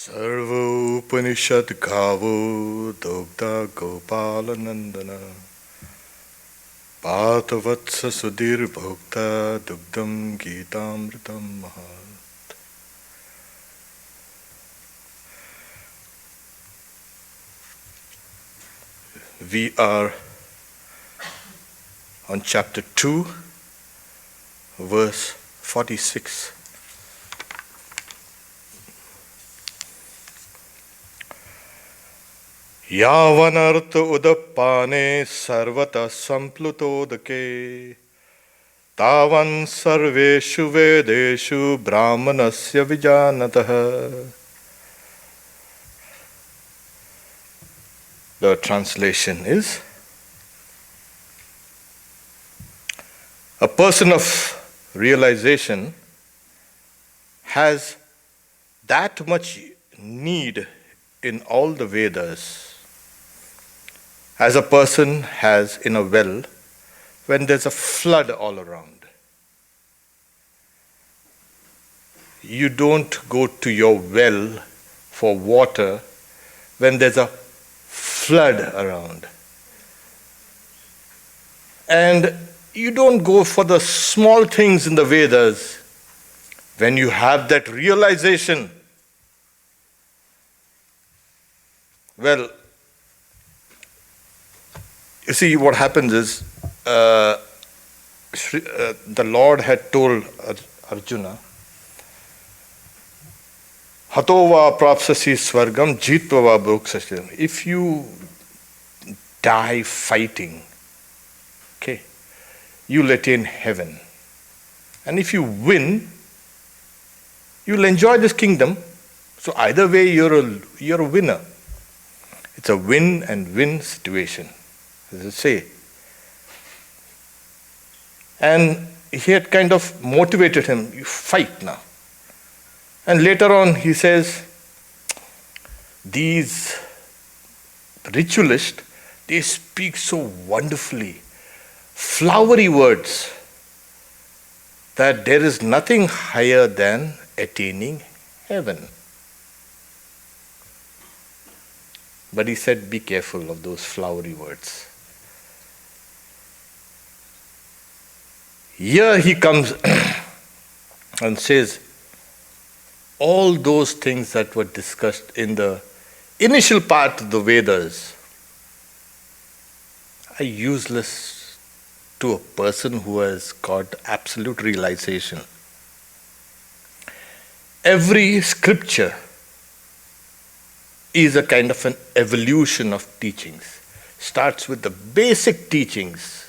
Sarva Upanishad Gavo Dogda Gopala Nandana Patavatsa Sudhir Bhokta Dugdam Gitamritam Mahat. We are on chapter 2, verse 46. Yavanartha udapane sarvata samplutodake tavan sarveshu vedeshu brahmanasya vijanatah. The translation is: a person of realization has that much need in all the Vedas as a person has in a well when there's a flood all around. You don't go to your well for water when there's a flood around. And you don't go for the small things in the Vedas when you have that realization. Well, you see, what happens is, the Lord had told Arjuna, Hatova prapsasi swargam jitvava bhoksasyam. If you die fighting, okay, you'll attain heaven. And if you win, you'll enjoy this kingdom. So either way, you're a winner. It's a win and win situation, as I say. And he had kind of motivated him, you fight now. And later on he says, these ritualists, they speak so wonderfully, flowery words, that there is nothing higher than attaining heaven. But he said, be careful of those flowery words. Here he comes and says, all those things that were discussed in the initial part of the Vedas are useless to a person who has got absolute realization. Every scripture is a kind of an evolution of teachings. Starts with the basic teachings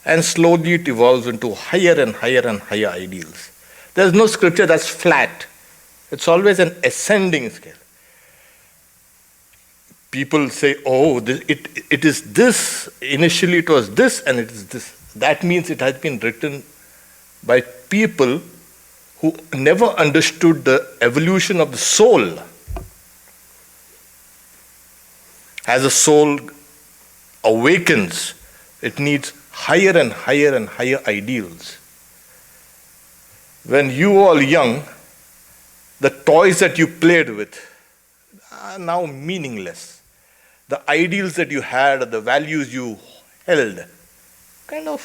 and slowly it evolves into higher and higher and higher ideals. There's no scripture that's flat. It's always an ascending scale. People say, oh, it is this, initially it was this and it is this. That means it has been written by people who never understood the evolution of the soul. As a soul awakens, it needs higher and higher and higher ideals. When you were all young, the toys that you played with are now meaningless. The ideals that you had, the values you held, kind of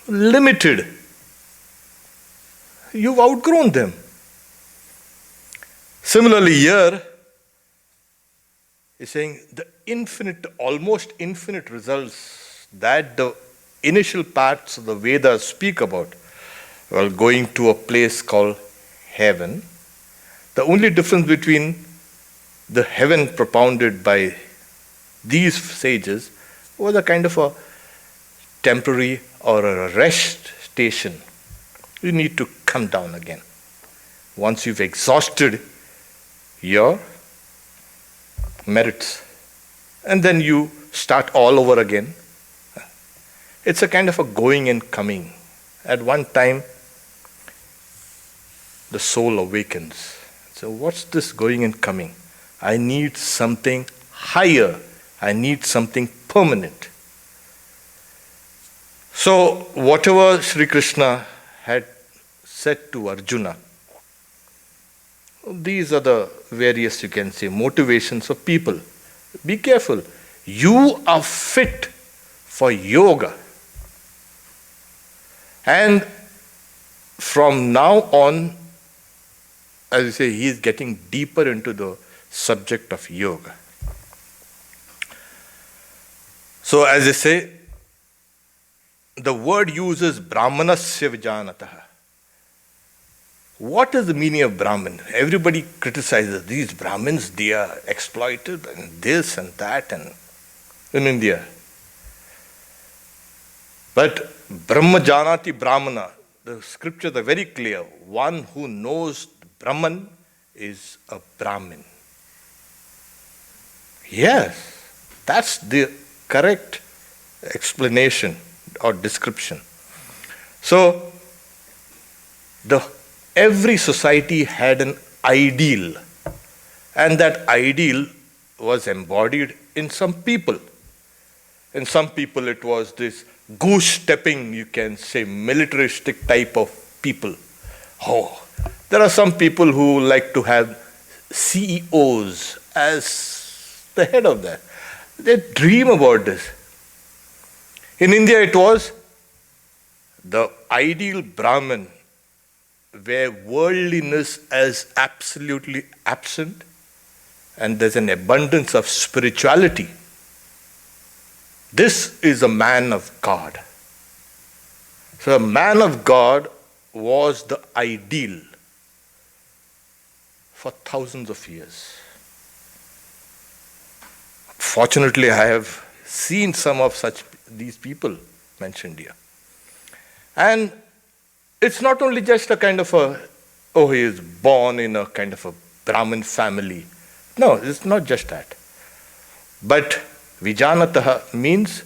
limited. You've outgrown them. Similarly here, he's saying the infinite, almost infinite results that the initial parts of the Vedas speak about, well, going to a place called heaven. The only difference between the heaven propounded by these sages was a kind of a temporary or a rest station. You need to come down again. Once you've exhausted your merits, and then you start all over again. It's a kind of a going and coming. At one time, the soul awakens. So what's this going and coming? I need something higher. I need something permanent. So whatever Sri Krishna had said to Arjuna, These are the various, you can say, motivations of people. Be careful. You are fit for yoga. And from now on, as you say, he is getting deeper into the subject of yoga. So, as I say, the word uses Brahmanasya Vijanataha. What is the meaning of Brahmin? Everybody criticizes these Brahmins, they are exploited and this and that and in India. But Brahma Janati Brahmana, the scriptures are very clear. One who knows Brahman is a Brahmin. Yes, that's the correct explanation or description. So, every society had an ideal, and that ideal was embodied in some people. In some people it was this goose-stepping, you can say, militaristic type of people. Oh, there are some people who like to have CEOs as the head of that. They dream about this. In India it was the ideal Brahmin where worldliness is absolutely absent and there's an abundance of spirituality. This is a man of God. So a man of God was the ideal for thousands of years. Fortunately, I have seen some of these people mentioned here. And it's not only just a kind of he is born in a kind of a Brahmin family. No, it's not just that. But Vijanataha means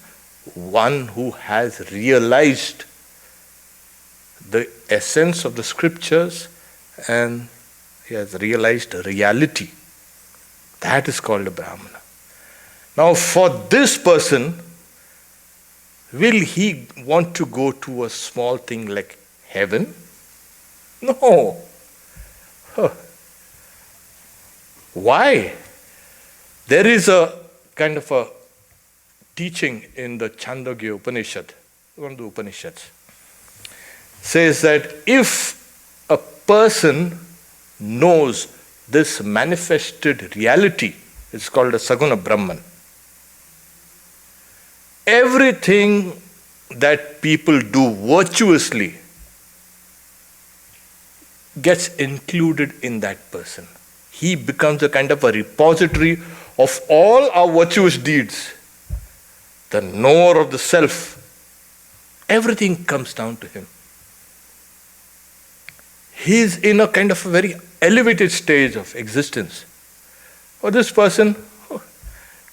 one who has realized the essence of the scriptures and he has realized reality. That is called a Brahmana. Now, for this person, will he want to go to a small thing like heaven? No. Why? There is a kind of a teaching in the Chandogya Upanishad, one of the Upanishads, says that if a person knows this manifested reality, it's called a Saguna Brahman, everything that people do virtuously gets included in that person. He becomes a kind of a repository of all our virtuous deeds. The knower of the self, everything comes down to him. He is in a kind of a very elevated stage of existence. For this person,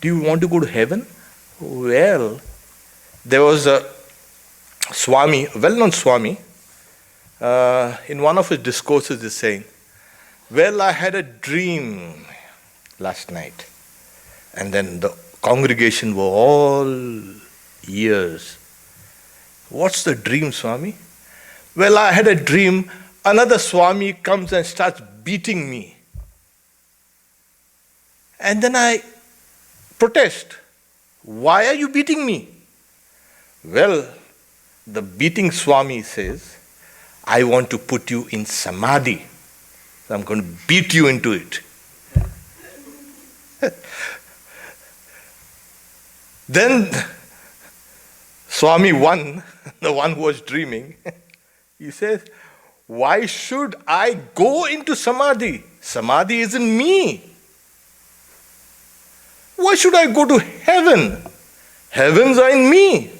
do you want to go to heaven? Well, there was a Swami, well-known Swami, in one of his discourses is saying, well, I had a dream last night. And then the congregation were all ears. What's the dream, Swami? Well, I had a dream, another Swami comes and starts beating me. And then I protest. Why are you beating me? Well, the beating Swami says, I want to put you in samadhi. So I'm going to beat you into it. Then Swami 1, the one who was dreaming, he says, why should I go into samadhi? Samadhi is in me. Why should I go to heaven? Heavens are in me.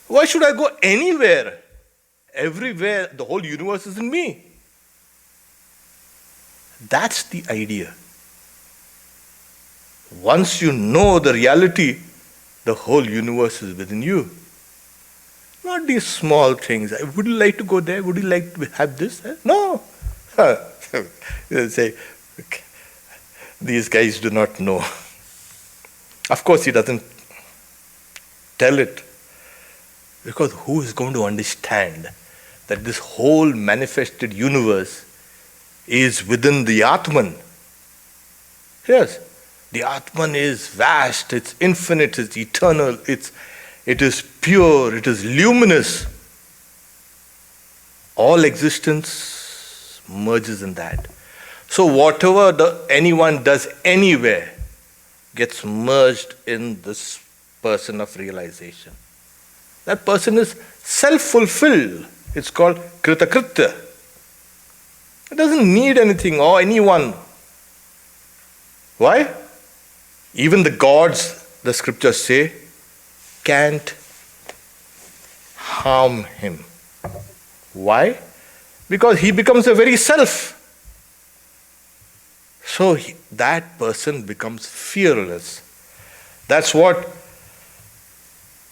Why should I go anywhere? Everywhere, the whole universe is in me. That's the idea. Once you know the reality, the whole universe is within you. Not these small things. Would you like to go there? Would you like to have this? No. They'll say, okay, these guys do not know. Of course, he doesn't tell it. Because who is going to understand that this whole manifested universe is within the Atman. Yes, the Atman is vast, it's infinite, it's eternal, it is pure, it is luminous. All existence merges in that. So whatever anyone does anywhere gets merged in this person of realization. That person is self-fulfilled. It's called kritakritya. It doesn't need anything or anyone. Why? Even the gods, the scriptures say, can't harm him. Why? Because he becomes a very self. So that person becomes fearless. That's what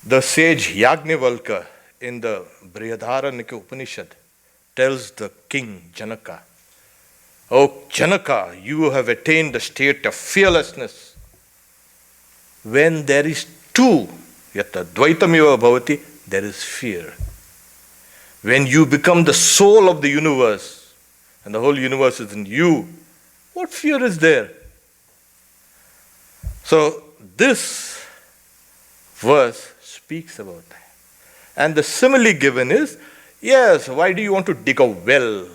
the sage Yajnavalkya in the Brihadaranyaka Upanishad tells the king Janaka. Oh Janaka, you have attained the state of fearlessness. When there is two, yata dvaitamiva bhavati, there is fear. When you become the soul of the universe, and the whole universe is in you, what fear is there? So this verse speaks about that. And the simile given is, yes, why do you want to dig a well?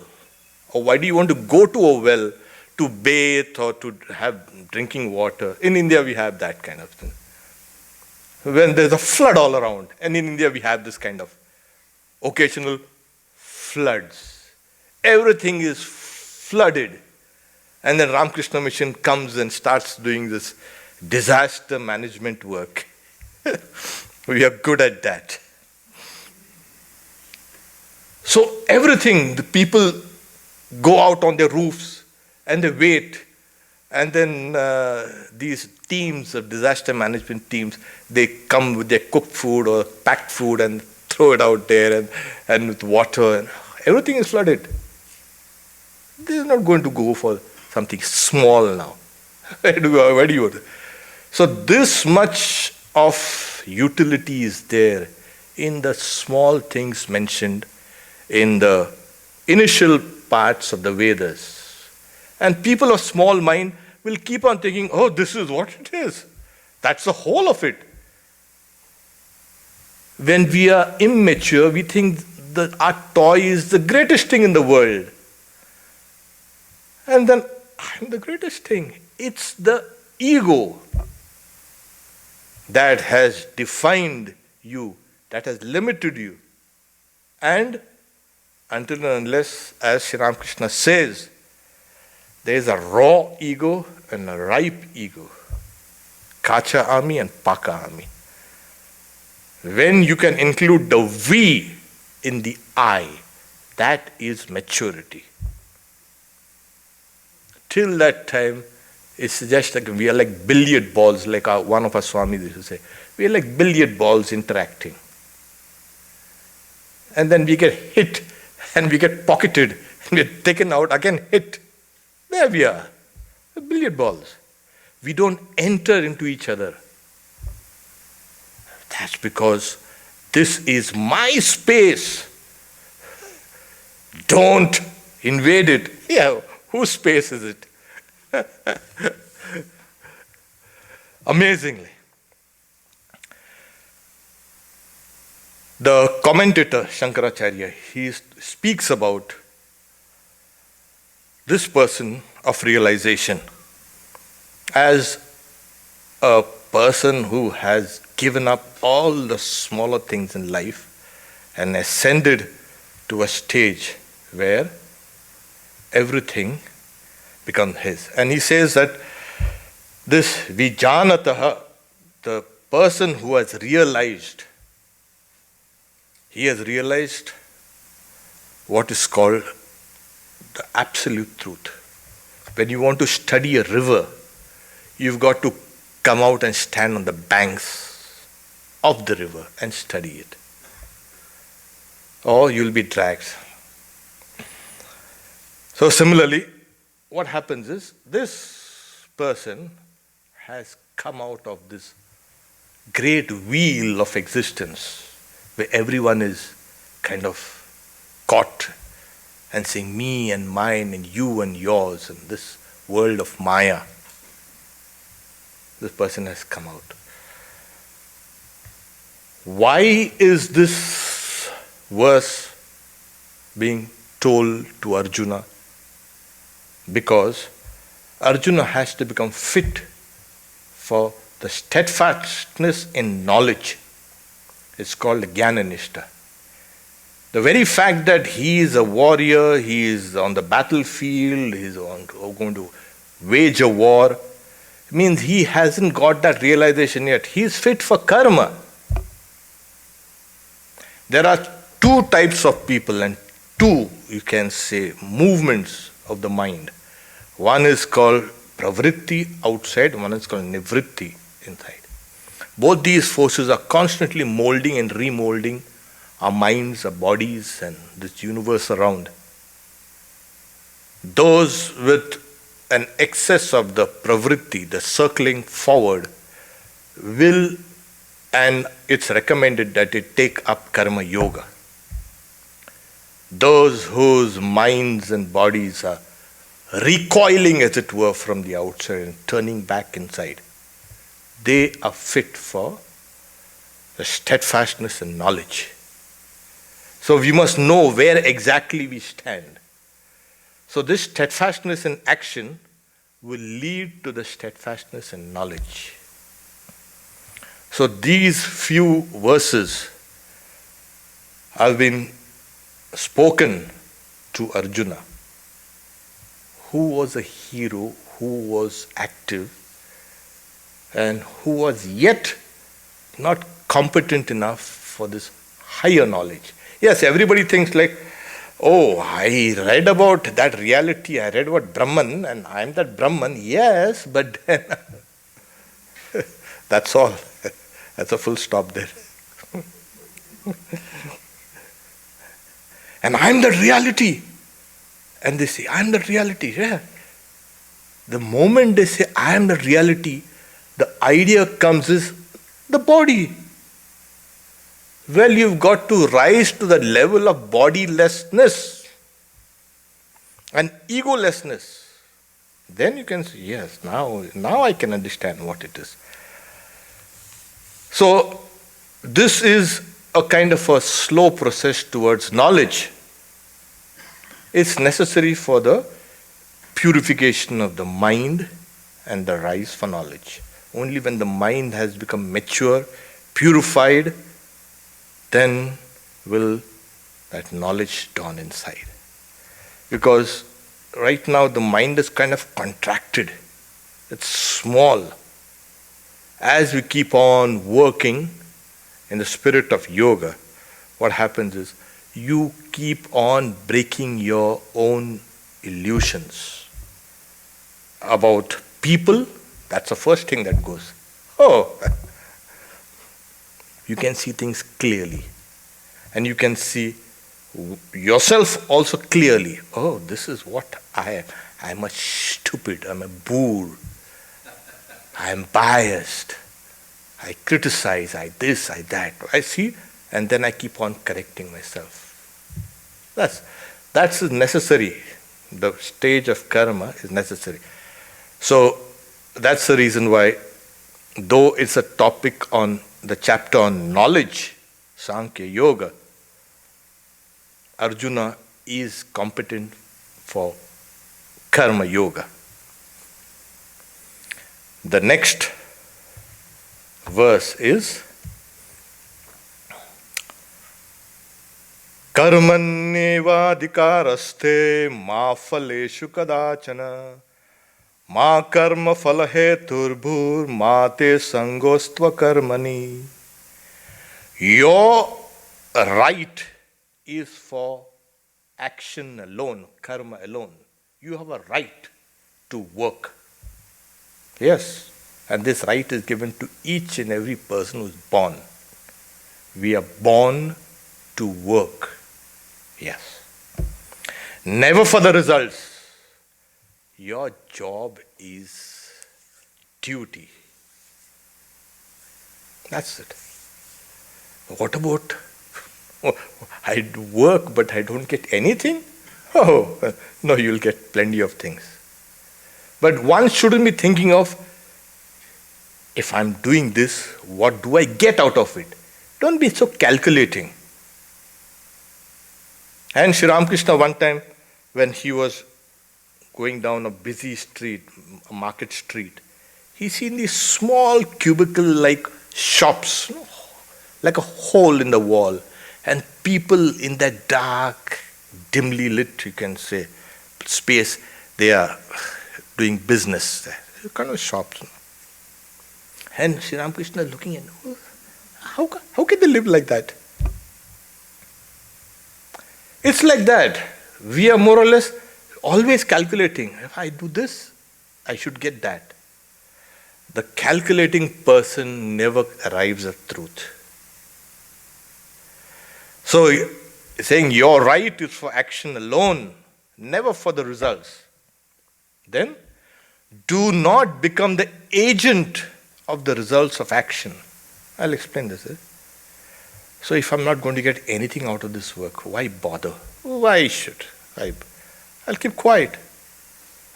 Or why do you want to go to a well to bathe or to have drinking water? In India we have that kind of thing. When there's a flood all around, and in India we have this kind of occasional floods. Everything is flooded. And then Ramakrishna Mission comes and starts doing this disaster management work. We are good at that. So everything, the people go out on their roofs and they wait. And then these teams of disaster management teams, they come with their cooked food or packed food and throw it out there and with water. And everything is flooded. They're not going to go for something small now. Where do you go? So this much of utility is there in the small things mentioned in the initial parts of the Vedas. And people of small mind will keep on thinking, oh, this is what it is. That's the whole of it. When we are immature, we think that our toy is the greatest thing in the world. And then, I'm the greatest thing. It's the ego that has defined you, that has limited you. And until and unless, as Sri Ramakrishna says, there is a raw ego and a ripe ego. Kacha ami and paka ami. When you can include the we in the I, that is maturity. Till that time, it's just like we are like billiard balls, like one of our Swamis used to say. We are like billiard balls interacting. And then we get hit, and we get pocketed, and we are taken out, again hit. There we are, billiard balls. We don't enter into each other. That's because this is my space. Don't invade it. Yeah, whose space is it? Amazingly. The commentator, Shankaracharya, he speaks about this person of realization as a person who has given up all the smaller things in life and ascended to a stage where everything becomes his. And he says that this vijanataha, the person who has realized, he has realized what is called the absolute truth. When you want to study a river, you've got to come out and stand on the banks of the river and study it. Or you'll be dragged. So similarly, what happens is this person has come out of this great wheel of existence where everyone is kind of caught and saying me and mine and you and yours and this world of Maya. This person has come out. Why is this verse being told to Arjuna? Because Arjuna has to become fit for the steadfastness in knowledge. It's called Jnana-nishta. The very fact that he is a warrior, he is on the battlefield, he is going to wage a war, means he hasn't got that realization yet. He is fit for karma. There are two types of people and two, you can say, movements of the mind. One is called pravritti outside, one is called nivritti inside. Both these forces are constantly molding and remolding our minds, our bodies, and this universe around. Those with an excess of the pravritti, the circling forward, will, and it's recommended that it take up karma yoga. Those whose minds and bodies are recoiling, as it were, from the outside and turning back inside, they are fit for the steadfastness and knowledge. So we must know where exactly we stand. So this steadfastness in action will lead to the steadfastness in knowledge. So these few verses have been spoken to Arjuna, who was a hero, who was active, and who was yet not competent enough for this higher knowledge. Yes, everybody thinks like, oh, I read about that reality, I read about Brahman, and I am that Brahman. Yes, but then that's all. That's a full stop there. And I am the reality. And they say, I am the reality. Yeah. The moment they say, I am the reality, the idea comes is the body. Well, you've got to rise to the level of bodilessness and egolessness. Then you can say, yes, now I can understand what it is. So, this is a kind of a slow process towards knowledge. It's necessary for the purification of the mind and the rise for knowledge. Only when the mind has become mature, purified, then will that knowledge dawn inside. Because right now the mind is kind of contracted. It's small. As we keep on working in the spirit of yoga, what happens is you keep on breaking your own illusions about people. That's the first thing that goes. Oh, you can see things clearly. And you can see yourself also clearly. Oh, this is what I am. I'm a stupid, I'm a boor. I'm biased. I criticize, I this, I that. I see, and then I keep on correcting myself. That's necessary. The stage of karma is necessary. So that's the reason why, though it's a topic on the chapter on knowledge, Sankhya Yoga, Arjuna is competent for karma yoga. The next verse is Karmanyevadhikaraste ma phaleshu kadachana ma karma phalaheturbhur ma te sangostva karmani. Your right is for action alone, karma alone. You have a right to work. Yes, and this right is given to each and every person who is born. We are born to work. Yes. Never for the results. Your job is duty. That's it. What about, I work but I don't get anything? Oh, no, you'll get plenty of things. But one shouldn't be thinking of, if I'm doing this, what do I get out of it? Don't be so calculating. And Sri Ramakrishna, one time, when he was going down a busy street, a market street, he seen these small cubicle-like shops, like a hole in the wall, and people in that dark, dimly lit, you can say, space, they are doing business there. Kind of shops. And Sri Ramakrishna looking at, how can they live like that? It's like that. We are more or less always calculating. If I do this, I should get that. The calculating person never arrives at truth. So, saying your right is for action alone, never for the results. Then, do not become the agent of the results of action. I'll explain this. So if I'm not going to get anything out of this work, why bother? Why should I? I'll keep quiet.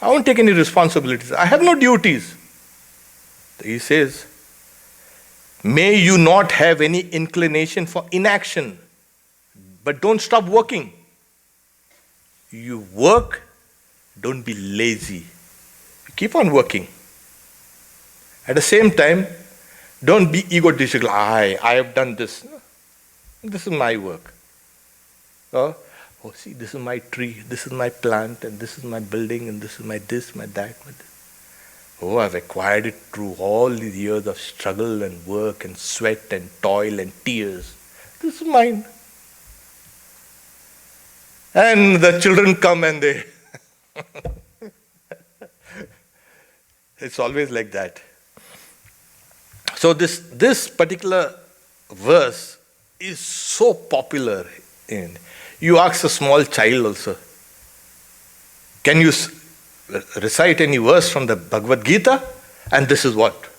I won't take any responsibilities. I have no duties. He says, may you not have any inclination for inaction, but don't stop working. You work, don't be lazy. Keep on working. At the same time, don't be egotistical. I have done this. This is my work. Oh, see, this is my tree, this is my plant, and this is my building, and this is my this, my that, my this. Oh, I've acquired it through all these years of struggle and work and sweat and toil and tears. This is mine. And the children come and they... It's always like that. So this particular verse is so popular. You ask a small child also, can you recite any verse from the Bhagavad Gita? And this is what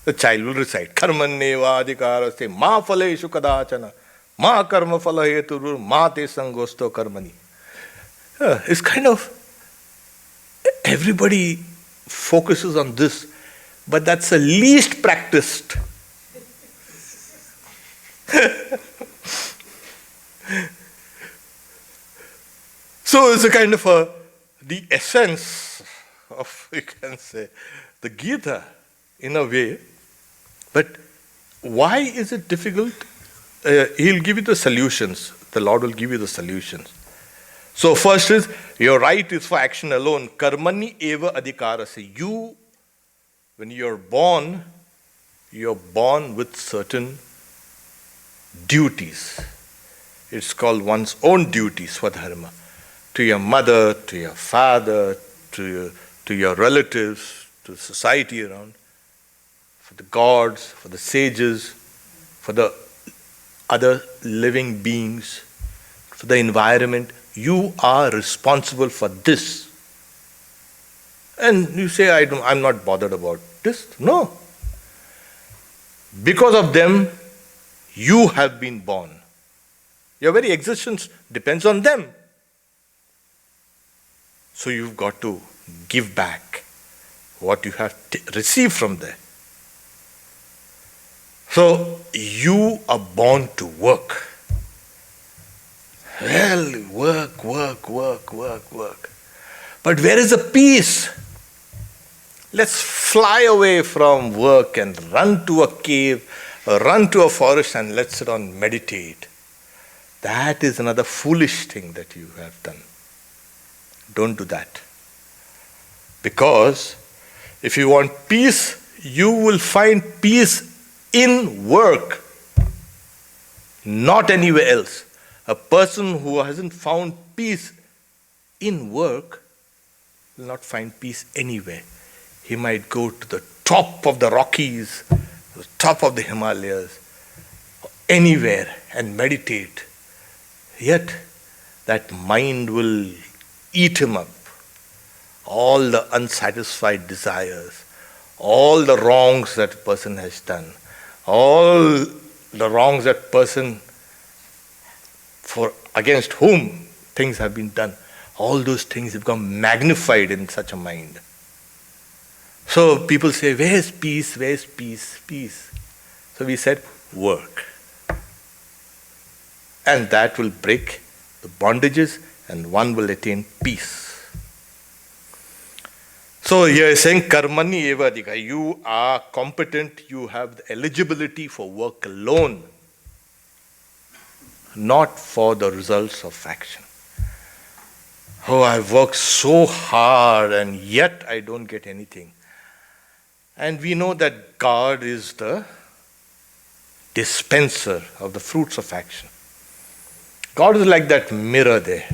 the child will recite. Karmanyeva adhikaraste ma phaleshu kadachana ma karma phala heturur ma te sangosto karmani. It's kind of, everybody focuses on this, but that's the least practiced. So it's a kind of the essence of, you can say, the Gita in a way. But why is it difficult? He'll give you the solutions. The Lord will give you the solutions. So first is, your right is for action alone. Karmani eva adhikarase. You, when you're born with certain duties. It's called one's own duties, swadharma. To your mother, to your father, to your relatives, to society around, for the gods, for the sages, for the other living beings, for the environment. You are responsible for this. And you say, I'm not bothered about this. No. Because of them, you have been born. Your very existence depends on them. So you've got to give back what you have received from there. So you are born to work. Well, work. But where is the peace? Let's fly away from work and run to a cave, or run to a forest and let's sit down and meditate. That is another foolish thing that you have done. Don't do that. Because if you want peace, you will find peace in work, not anywhere else. A person who hasn't found peace in work will not find peace anywhere. He might go to the top of the Rockies, the top of the Himalayas, anywhere and meditate. Yet that mind will eat him up. All the unsatisfied desires, all the wrongs that a person has done, all the wrongs that person against whom things have been done, all those things become magnified in such a mind. So people say, where's peace? Where's peace? Peace. So we said, work. And that will break the bondages and one will attain peace. So here is saying, karmani eva adhika. You are competent, you have the eligibility for work alone, not for the results of action. Oh, I've worked so hard and yet I don't get anything. And we know that God is the dispenser of the fruits of action. God is like that mirror there.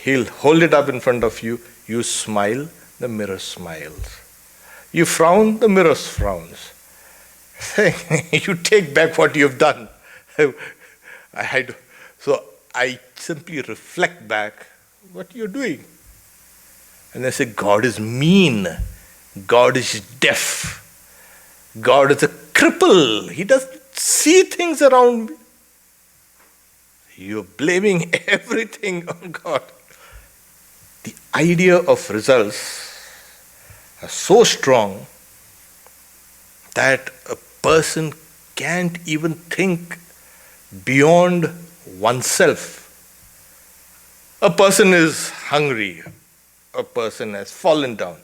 He'll hold it up in front of you. You smile, the mirror smiles. You frown, the mirror frowns. You take back what you've done. So I simply reflect back what you're doing. And I say, God is mean. God is deaf. God is a cripple. He doesn't see things around me. You're blaming everything on God. The idea of results are so strong that a person can't even think beyond oneself. A person is hungry. A person has fallen down.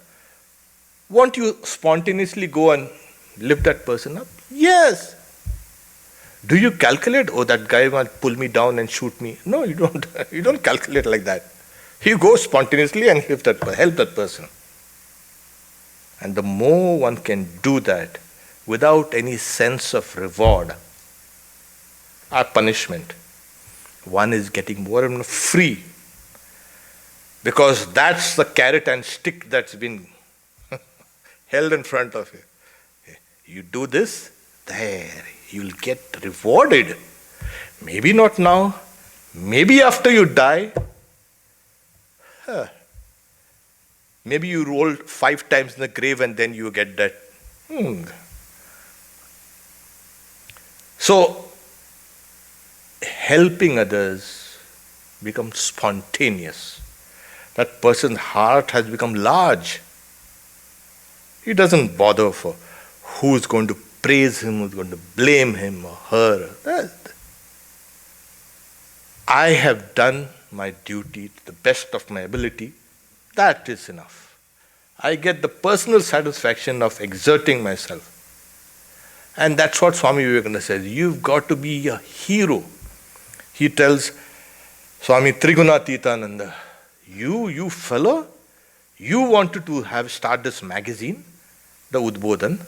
Won't you spontaneously go and lift that person up? Yes. Do you calculate, oh, that guy might pull me down and shoot me? No, you don't. You don't calculate like that. You go spontaneously and help that person. And the more one can do that without any sense of reward or punishment, one is getting more and more free. Because that's the carrot and stick that's been held in front of you. You do this, there, you'll get rewarded. Maybe not now, maybe after you die. Maybe you roll 5 times in the grave and then you get that. So, helping others becomes spontaneous. That person's heart has become large. He doesn't bother for who's going to praise him, who's going to blame him or her. I have done my duty to the best of my ability. That is enough. I get the personal satisfaction of exerting myself. And that's what Swami Vivekananda says. You've got to be a hero. He tells Swami Trigunatitananda, you fellow, you wanted to start this magazine, the Udbodhan,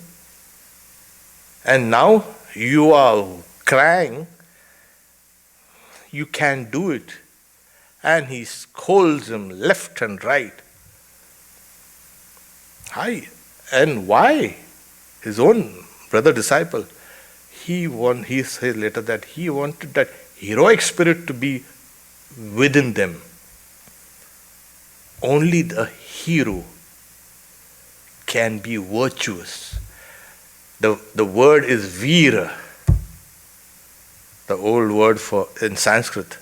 and now you are crying, you can't do it. And he scolds him left and right. And why? His own brother disciple, he said later that he wanted that heroic spirit to be within them. Only the hero can be virtuous. The word is veera. The old word for in Sanskrit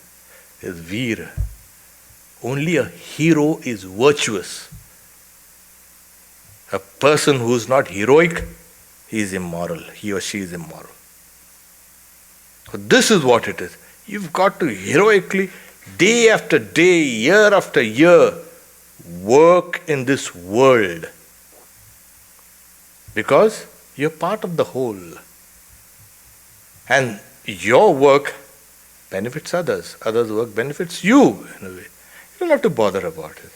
is veera. Only a hero is virtuous. A person who is not heroic, he is immoral. He or she is immoral. So this is what it is. You've got to heroically, day after day, year after year, work in this world. Because you're part of the whole. And your work benefits others. Others' work benefits you in a way. You don't have to bother about it.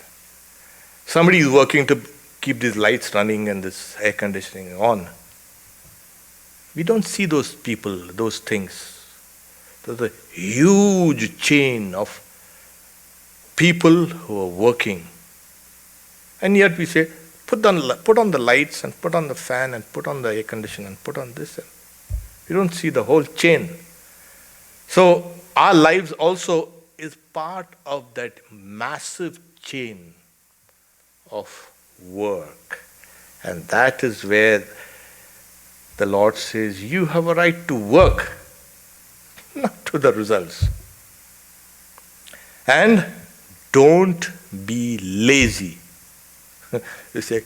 Somebody is working to keep these lights running and this air conditioning on. We don't see those people, those things. There's a huge chain of people who are working. And yet we say, put on the lights and put on the fan and put on the air conditioner and put on this. You don't see the whole chain. So our lives also is part of that massive chain of work. And that is where the Lord says, you have a right to work, not to the results. And don't be lazy. You say,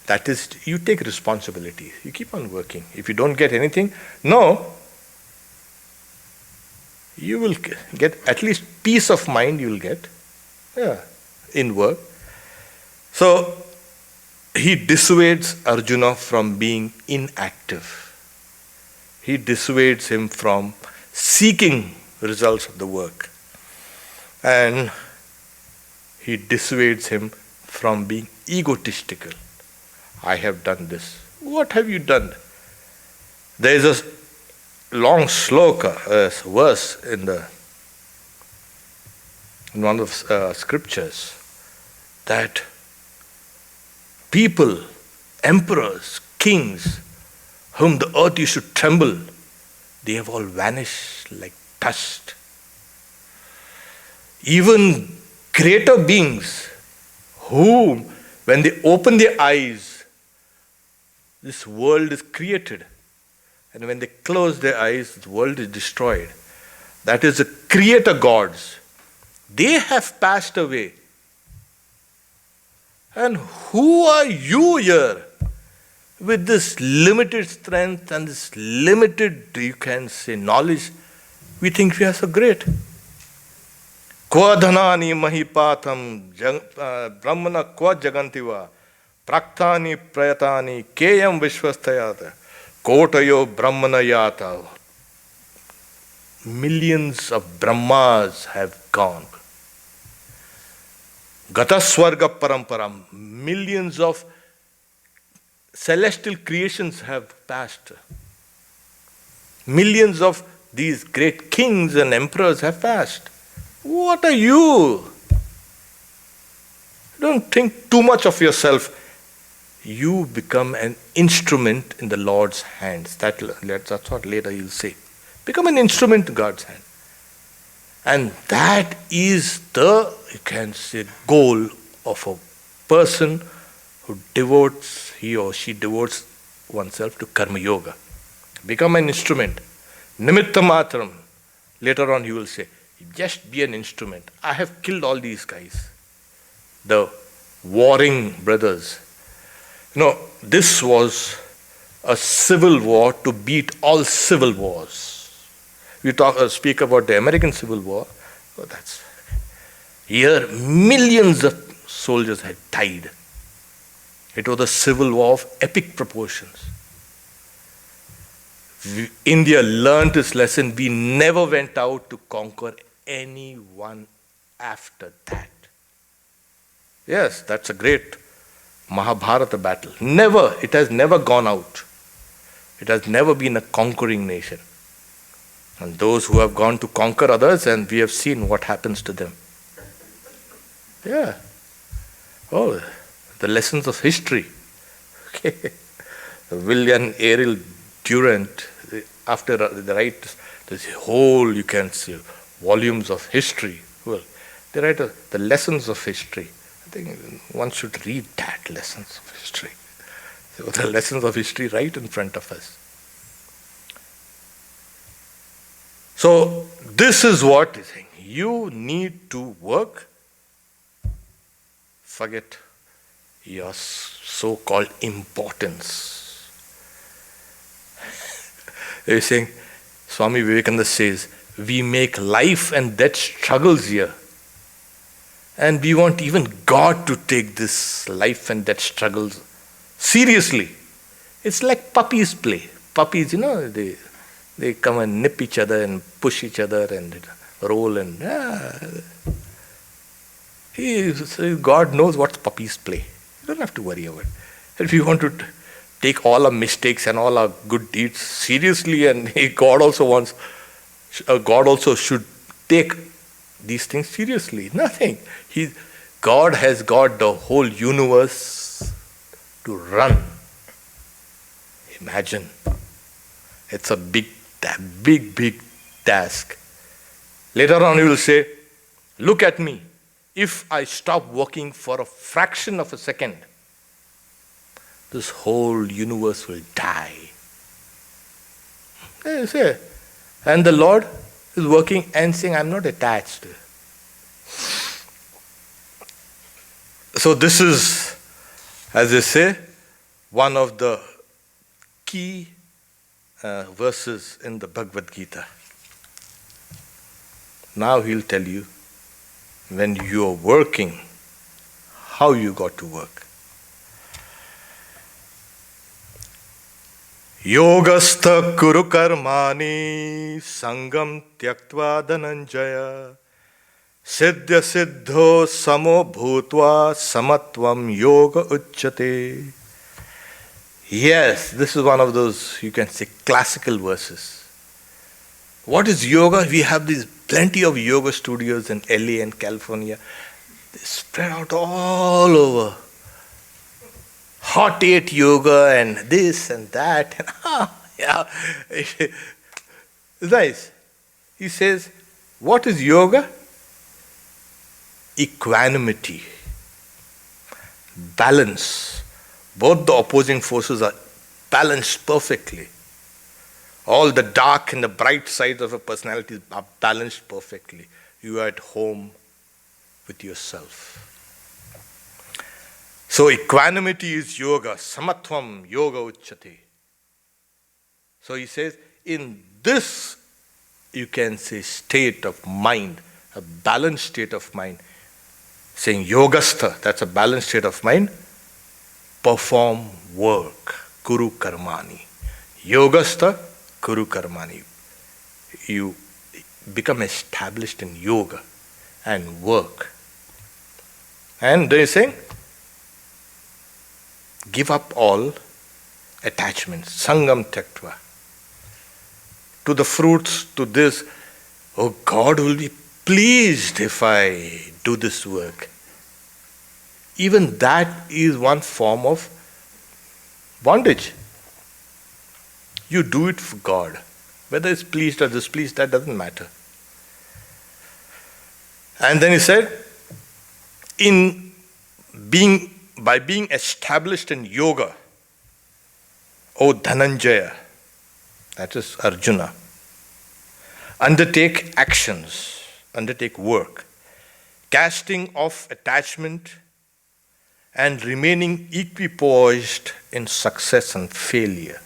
that is, you take responsibility. You keep on working. If you don't get anything, no, you will get at least peace of mind you will get, in work. So, he dissuades Arjuna from being inactive. He dissuades him from seeking results of the work. And he dissuades him from being egotistical. I have done this. What have you done? There is a long sloka, verse in one of the scriptures, that people, emperors, kings, whom the earth used to tremble, they have all vanished like dust. Even greater beings, whom, when they open their eyes, this world is created. And when they close their eyes, the world is destroyed. That is the creator gods. They have passed away. And who are you here with this limited strength and this limited, you can say, knowledge? We think we are so great. Kva dhanani mahipatham brahmana kva jagantiva praktani prayatani keyam vishwastayata kotayo brahmana yata. Millions of Brahmas have gone. Gata Swarga Paramparam. Millions of celestial creations have passed. Millions of these great kings and emperors have passed. What are you? Don't think too much of yourself. You become an instrument in the Lord's hands. That's what later he'll say. Become an instrument in God's hand. And that is the, you can say, goal of a person who devotes, he or she devotes oneself to Karma Yoga. Become an instrument. Nimitta matram. Later on he will say, just be an instrument. I have killed all these guys. The warring brothers. This was a civil war to beat all civil wars. We speak about the American Civil War. That's here millions of soldiers had died. It was a civil war of epic proportions. India learned its lesson. We never went out to conquer anyone after that. Yes, that's a great Mahabharata battle. Never, it has never gone out. It has never been a conquering nation. And those who have gone to conquer others, and we have seen what happens to them. Yeah. Oh, the lessons of history. Okay. William Ariel Durant, after they write this whole, you can see, volumes of history. Well, they write the lessons of history. I think one should read that, lessons of history. So the lessons of history right in front of us. So this is what he's saying. You need to work. Forget your so-called importance. He's saying, Swami Vivekananda says, we make life and death struggles here. And we want even God to take this life and death struggles seriously. It's like puppies play. Puppies, they come and nip each other and push each other and roll and God knows what puppies play. You don't have to worry about it. If you want to take all our mistakes and all our good deeds seriously, and God also should take these things seriously. Nothing. God has got the whole universe to run. Imagine. It's a big task. Later on he will say, look at me. If I stop working for a fraction of a second, this whole universe will die. You say, and the Lord is working and saying, I'm not attached. So this is, as they say, one of the key verses in the Bhagavad Gita. Now he'll tell you, when you are working, how you got to work. Yogastha kuru karmani sangam tyaktva dhananjaya siddhya siddho samo bhutva samatvam yoga uchyate. Yes, this is one of those, you can say, classical verses. What is yoga? We have these plenty of yoga studios in LA and California. They spread out all over. Hot 8 yoga and this and that. Yeah, it's nice. He says, what is yoga? Equanimity. Balance. Both the opposing forces are balanced perfectly. All the dark and the bright sides of a personality are balanced perfectly. You are at home with yourself. So equanimity is yoga. Samatvam yoga uchyate. So he says, in this, you can say, state of mind, a balanced state of mind, saying yogastha, that's a balanced state of mind, perform work. Kuru karmani. Yogastha, kuru karmani. You become established in yoga and work. And they're saying, give up all attachments. Sangam tyaktva. To the fruits, to this, oh, God will be pleased if I do this work. Even that is one form of bondage. You do it for God. Whether it's pleased or displeased, that doesn't matter. And then he said, by being established in yoga, O Dhananjaya, that is Arjuna, undertake actions, undertake work, casting off attachment and remaining equipoised in success and failure.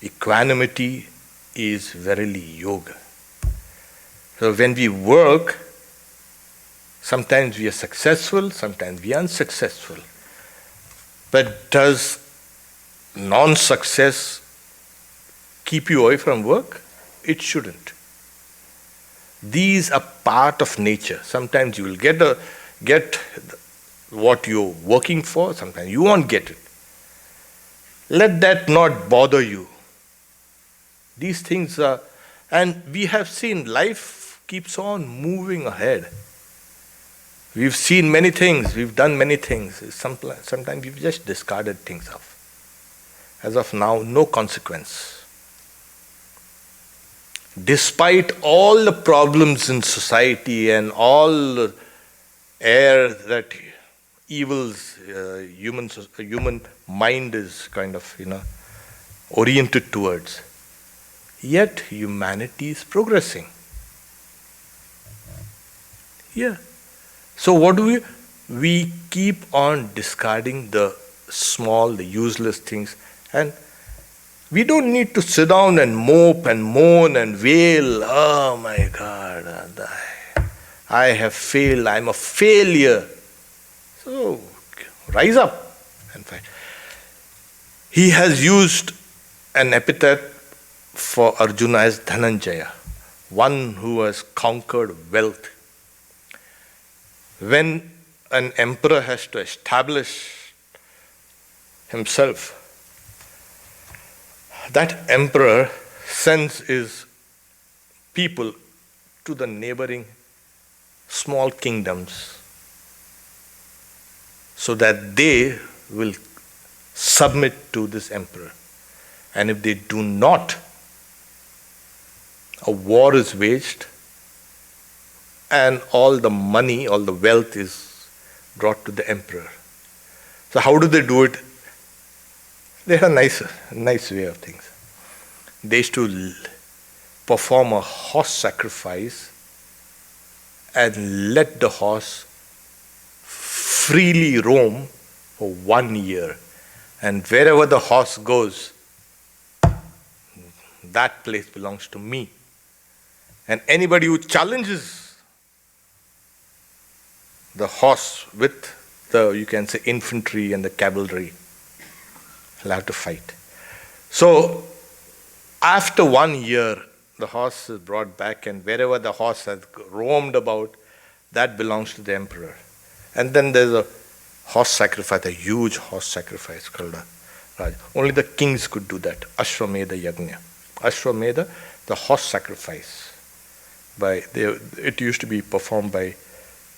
Equanimity is verily yoga. So when we work, sometimes we are successful, sometimes we are unsuccessful. But does non-success keep you away from work? It shouldn't. These are part of nature. Sometimes you will get what you're working for, sometimes you won't get it. Let that not bother you. These things are, and we have seen life keeps on moving ahead. We've seen many things, we've done many things. Sometimes we've just discarded things off. As of now, no consequence. Despite all the problems in society and all the air that evils human mind is kind of oriented towards, yet humanity is progressing. Yeah. So what do we keep on discarding the small, the useless things, and we don't need to sit down and mope and moan and wail, oh my God, I have failed, I'm a failure. So rise up and fight. He has used an epithet for Arjuna as Dhananjaya, one who has conquered wealth. When an emperor has to establish himself, that emperor sends his people to the neighboring small kingdoms so that they will submit to this emperor. And if they do not, a war is waged and all the money, all the wealth is brought to the emperor. So how do they do it? They have a nice way of things. They used to perform a horse sacrifice and let the horse freely roam for 1 year. And wherever the horse goes, that place belongs to me. And anybody who challenges the horse with the, you can say, infantry and the cavalry, will have to fight. So, after 1 year, the horse is brought back, and wherever the horse has roamed about, that belongs to the emperor. And then there's a horse sacrifice, a huge horse sacrifice called a Raj. Only the kings could do that. Ashwamedha Yajna. Ashwamedha, the horse sacrifice. It used to be performed by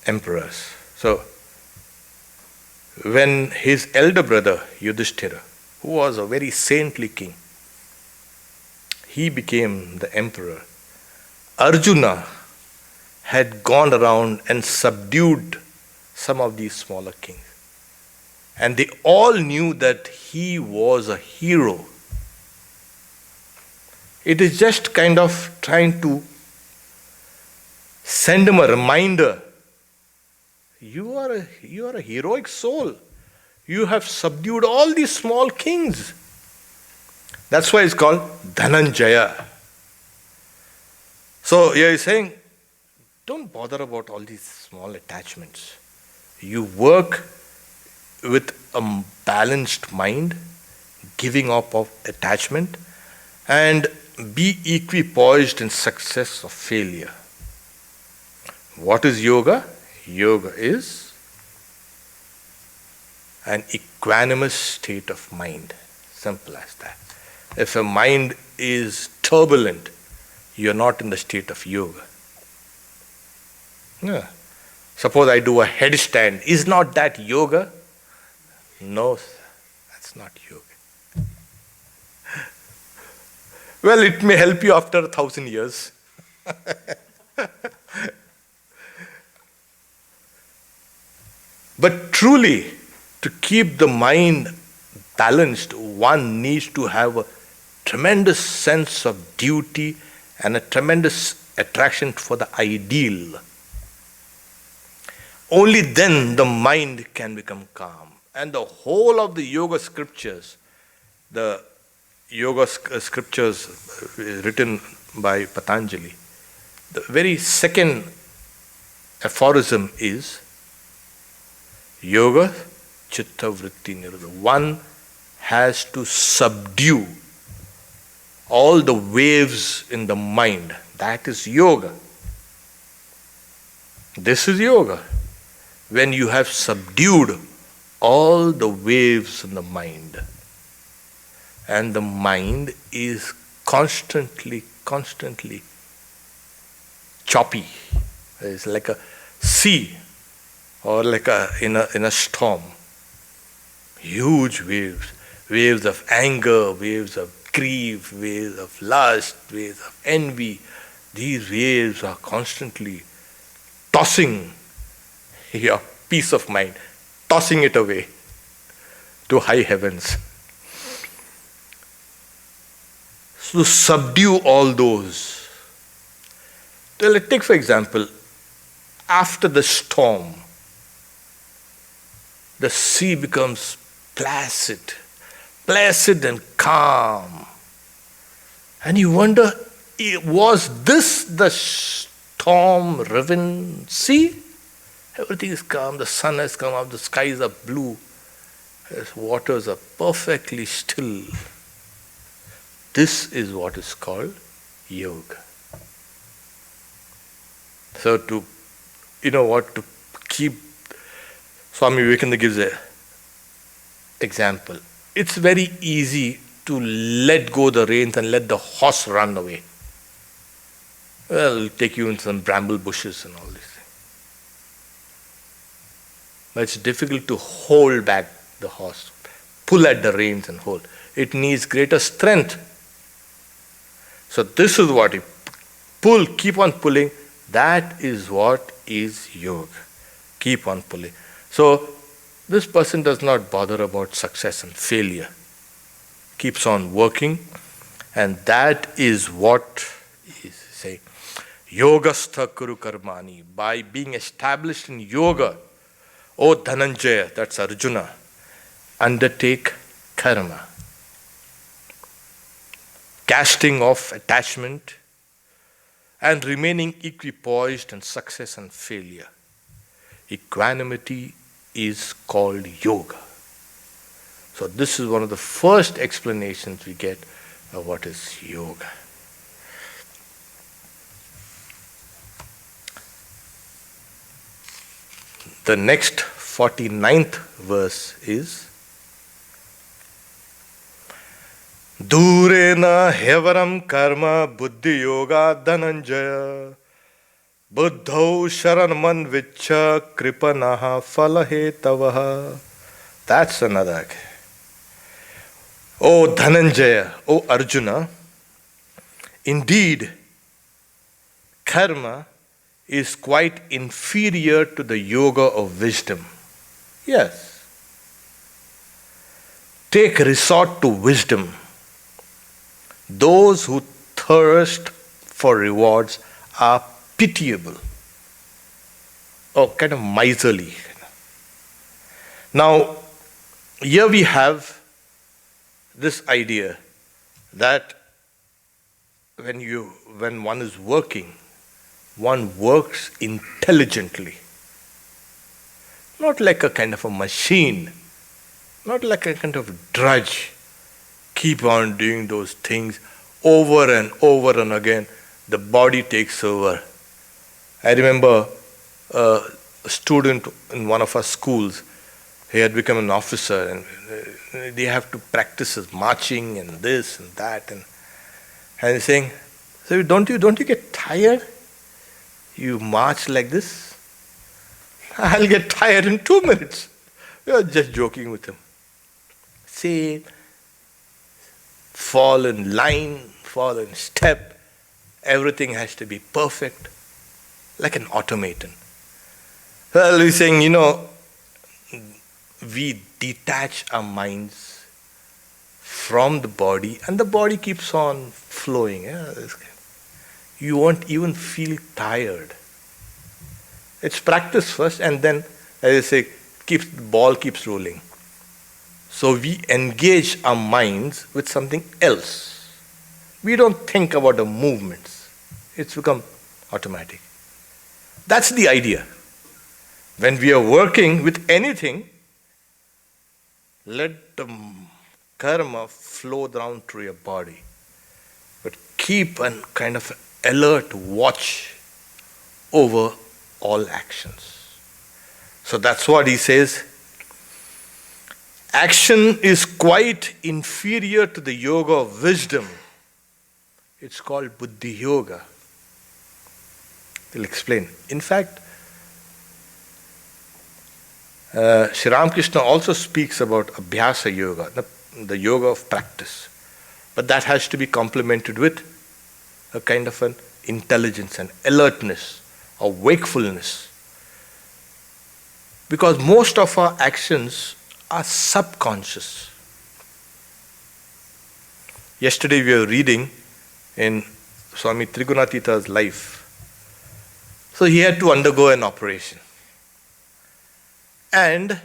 emperors. So, when his elder brother Yudhishthira, who was a very saintly king, he became the emperor, Arjuna had gone around and subdued some of these smaller kings. And they all knew that he was a hero. It is just kind of trying to send him a reminder. You are a heroic soul. You have subdued all these small kings. That's why it's called Dhananjaya. So here he's saying, don't bother about all these small attachments. You work with a balanced mind, giving up of attachment, and be equipoised in success or failure. What is yoga? Yoga is an equanimous state of mind. Simple as that. If a mind is turbulent, you're not in the state of yoga. Yeah. Suppose I do a headstand. Is not that yoga? No, that's not yoga. Well, it may help you after 1,000 years. But truly, to keep the mind balanced, one needs to have a tremendous sense of duty and a tremendous attraction for the ideal. Only then the mind can become calm. And the whole of the yoga scriptures, written by Patanjali, the very second aphorism is yoga chitta vritti nirodha. One has to subdue all the waves in the mind. That is yoga. This is yoga. When you have subdued all the waves in the mind, and the mind is constantly choppy. It's like a sea, or like in a storm. Huge waves of anger, waves of grief, waves of lust, waves of envy. These waves are constantly tossing your peace of mind, tossing it away to high heavens. So subdue all those. So let's take for example, after the storm, the sea becomes placid and calm. And you wonder, was this the storm-riven sea? Everything is calm, the sun has come up, the skies are blue, the waters are perfectly still. This is what is called yoga. So to keep, Swami Vivekananda gives an example. It's very easy to let go the reins and let the horse run away. Well, it'll take you into some bramble bushes and all this. But it's difficult to hold back the horse, pull at the reins and hold. It needs greater strength. So this is what you pull, keep on pulling. That is what is yoga. Keep on pulling. So this person does not bother about success and failure. Keeps on working, and that is what is saying. Yogastha kuru karmani. By being established in yoga, O Dhananjaya, that's Arjuna, undertake karma, casting off attachment and remaining equipoised in success and failure. Equanimity is called yoga. So this is one of the first explanations we get of what is yoga. The next 49th verse is Durena hevaram karma buddhi yoga dhananjaya buddhau sharanman vichcha kripanaha falahetavaha. That's another. O Dhananjaya, O Arjuna, indeed karma is quite inferior to the yoga of wisdom. Yes. Take resort to wisdom. Those who thirst for rewards are pitiable. Oh, kind of miserly. Now, here we have this idea that when one is working, one works intelligently. Not like a kind of a machine, not like a kind of drudge. Keep on doing those things over and again. The body takes over. I remember a student in one of our schools. He had become an officer, and they have to practice his marching and this and that, and he's saying, "So don't you get tired? You march like this? I'll get tired in 2 minutes." We were just joking with him. See, fall in line, fall in step. Everything has to be perfect, like an automaton. Well, he's saying, we detach our minds from the body, and the body keeps on flowing. You won't even feel tired. It's practice first, and then, as I say, the ball keeps rolling. So we engage our minds with something else. We don't think about the movements. It's become automatic. That's the idea. When we are working with anything, let the karma flow down through your body. But keep a kind of alert watch over all actions. So that's what he says. Action is quite inferior to the yoga of wisdom. It's called buddhi yoga. He'll explain. In fact, Sri Ramakrishna also speaks about abhyasa yoga, the yoga of practice. But that has to be complemented with a kind of an intelligence and alertness or wakefulness. Because most of our actions are subconscious. Yesterday we were reading in Swami Trigunatita's life. So he had to undergo an operation. And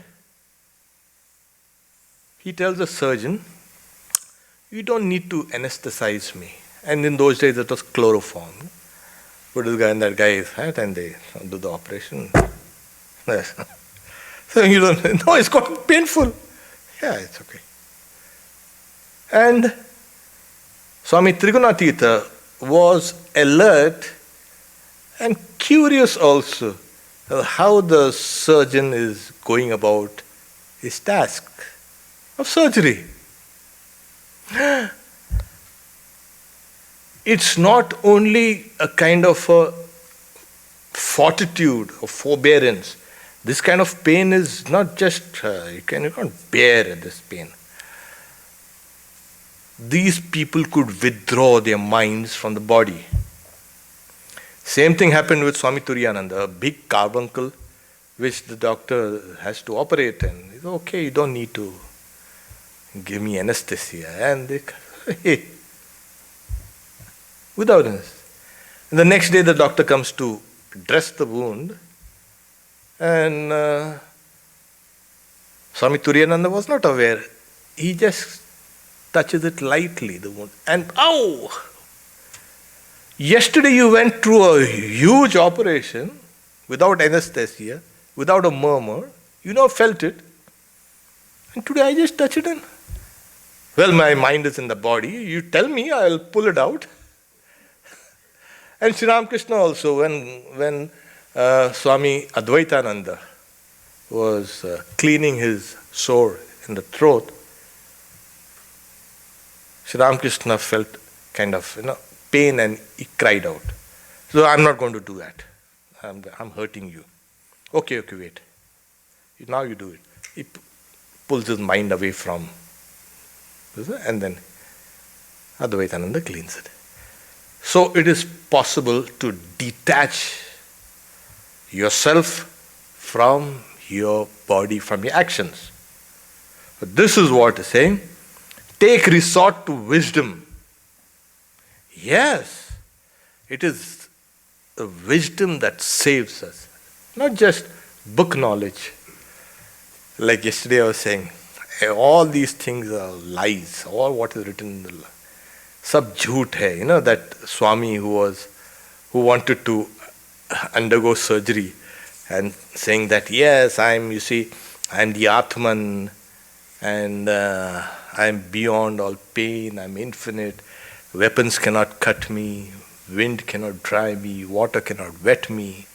he tells the surgeon, "You don't need to anesthetize me." And in those days it was chloroform. Put this guy in that guy's hat and they do the operation. Yes. So you don't, no, it's quite painful. Yeah, it's okay. And Swami Trigunatita was alert and curious also how the surgeon is going about his task of surgery. It's not only a kind of a fortitude or forbearance. This kind of pain is not just, you can't bear this pain. These people could withdraw their minds from the body. Same thing happened with Swami Turiyananda, a big carbuncle which the doctor has to operate, and he said, "Okay, you don't need to give me anesthesia." And they, without anesthesia. And the next day the doctor comes to dress the wound, and Swami Turiyananda was not aware. He just touches it lightly, the wound, and ow! Yesterday you went through a huge operation without anesthesia, without a murmur. You now felt it. And today I just touch it in. Well, my mind is in the body. You tell me, I'll pull it out. And Sri Ramakrishna also, when Swami Advaitananda was cleaning his sore in the throat, Sri Ramakrishna felt kind of, pain, and he cried out. So I'm not going to do that. I'm hurting you. Okay, wait. Now you do it. He pulls his mind away from this, and then Advaitananda cleans it. So it is possible to detach yourself from your body, from your actions. But this is what is saying. Take resort to wisdom. Yes, it is a wisdom that saves us. Not just book knowledge. Like yesterday I was saying, all these things are lies. All what is written in the law. Sab jhoot hai. That Swami who wanted to undergo surgery and saying that, yes, I'm the Atman, and I'm beyond all pain, I'm infinite, weapons cannot cut me, wind cannot dry me, water cannot wet me,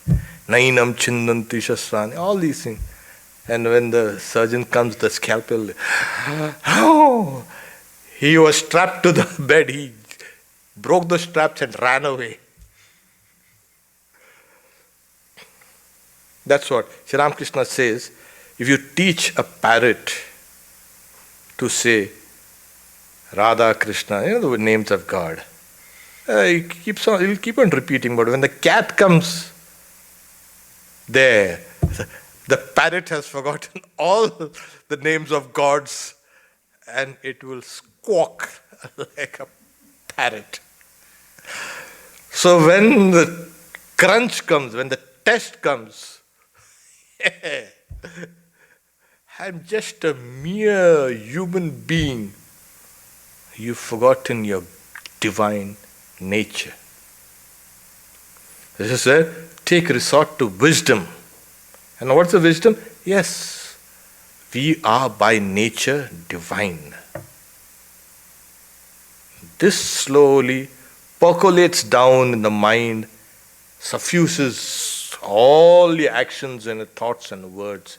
nainam chindanti shasvani, all these things. And when the surgeon comes, the scalpel, he was strapped to the bed, he broke the straps and ran away. That's what Sri Ramakrishna says. If you teach a parrot to say Radha, Krishna, the names of God, he'll keep on repeating. But when the cat comes there, the parrot has forgotten all the names of gods, and it will squawk like a parrot. So when the crunch comes, when the test comes, I'm just a mere human being. You've forgotten your divine nature. This is said, take resort to wisdom. And what's the wisdom? Yes, we are by nature divine. This slowly percolates down in the mind, suffuses all the actions and the thoughts and the words,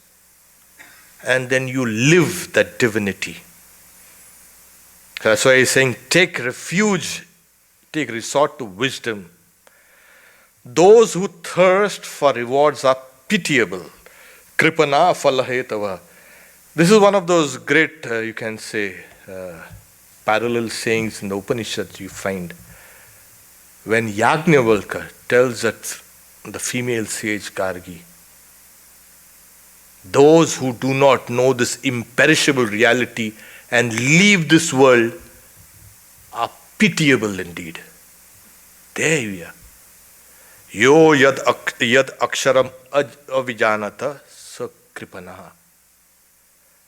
and then you live that divinity. That's why he's saying, take refuge, take resort to wisdom. Those who thirst for rewards are pitiable. Kripana falahetava. This is one of those great, you can say, parallel sayings in the Upanishads you find. When Yajnavalkya tells that the female sage Gargi, those who do not know this imperishable reality and leave this world are pitiable indeed. There we are. Yo yad aksharam avijanata sa kripanaha.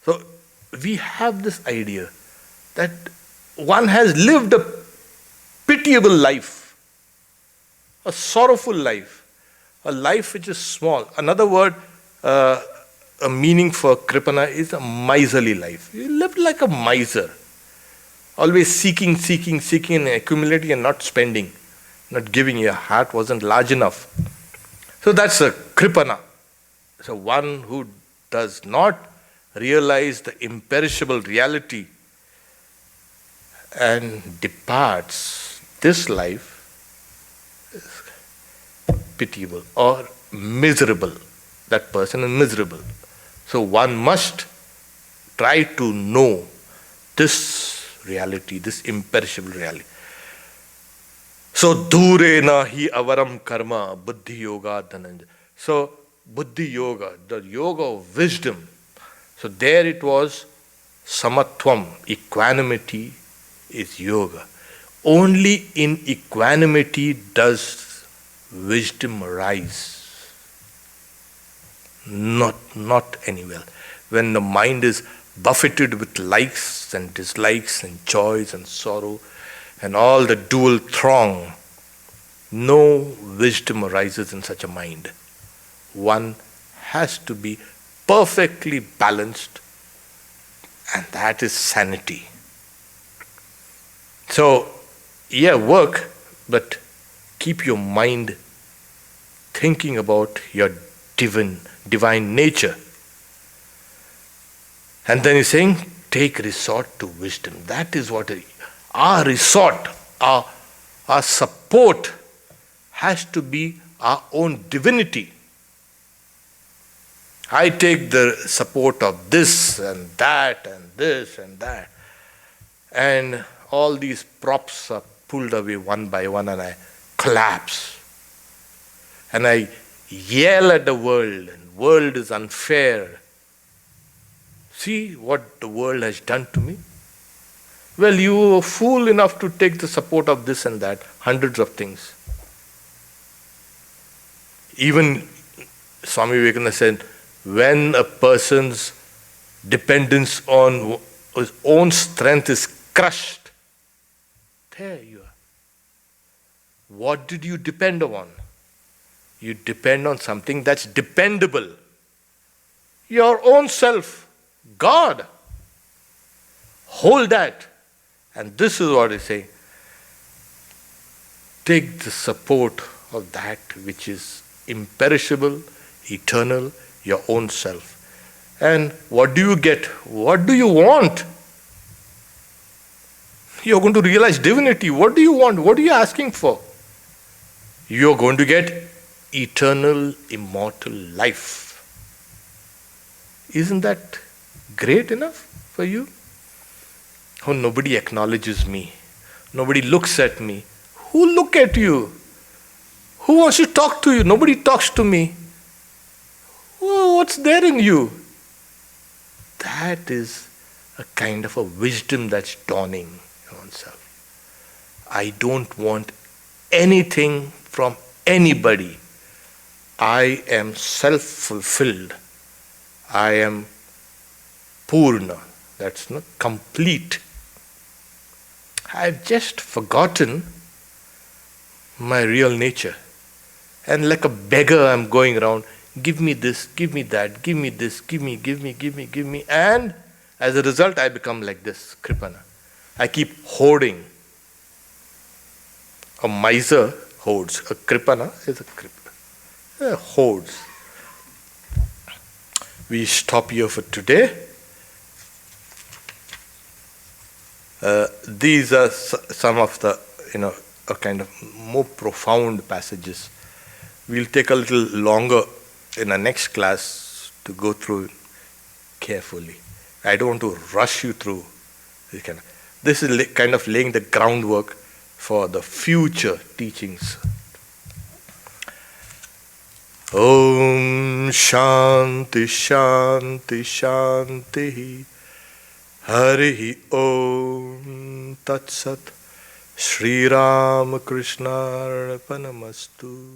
So we have this idea that one has lived a pitiable life, a sorrowful life, a life which is small. Another word, a meaning for kripana is a miserly life. You lived like a miser, always seeking and accumulating and not spending, not giving. Your heart wasn't large enough. So that's a kripana. So one who does not realize the imperishable reality and departs this life is pitiable or miserable. That person is miserable. So one must try to know this reality, this imperishable reality. So durena hi avaram karma buddhi yoga dhananjaya. So buddhi yoga, the yoga of wisdom. So there it was samatvam, equanimity is yoga. Only in equanimity does wisdom rise. Not anywhere. when the mind is buffeted with likes and dislikes and joys and sorrow and all the dual throng, no wisdom arises in such a mind. One has to be perfectly balanced, and that is sanity. So, yeah, work, but keep your mind thinking about your divine nature. And then he's saying, take resort to wisdom. That is what our resort, our support has to be our own divinity. I take the support of this and that and this and that. And all these props are pulled away one by one and I collapse. And I yell at the world, and world is unfair. See what the world has done to me? Well, you were fool enough to take the support of this and that, hundreds of things. Even Swami Vivekananda said, when a person's dependence on his own strength is crushed, there you are. What did you depend on? You depend on something that's dependable. Your own self. God. Hold that. And this is what I say. Take the support of that which is imperishable, eternal, your own self. And what do you get? What do you want? You're going to realize divinity. What do you want? What are you asking for? You're going to get eternal, immortal life. Isn't that great enough for you? Oh, nobody acknowledges me. Nobody looks at me. Who look at you? Who wants to talk to you? Nobody talks to me. Oh, what's there in you? That is a kind of a wisdom that's dawning in oneself. I don't want anything from anybody. I am self-fulfilled. I am Purna. That's not complete. I've just forgotten my real nature. And like a beggar, I'm going around, give me this, give me that, give me this, give me. And as a result, I become like this, Kripana. I keep hoarding. A miser hoards. A Kripana is a Kripana. Hoards. We stop here for today. These are some of the, a kind of more profound passages. We'll take a little longer in our next class to go through carefully. I don't want to rush you through this kind of. This is kind of laying the groundwork for the future teachings. Om Shanti Shanti Shanti Harihi Om Tat Sat Shri Ramakrishna Arpanamastu.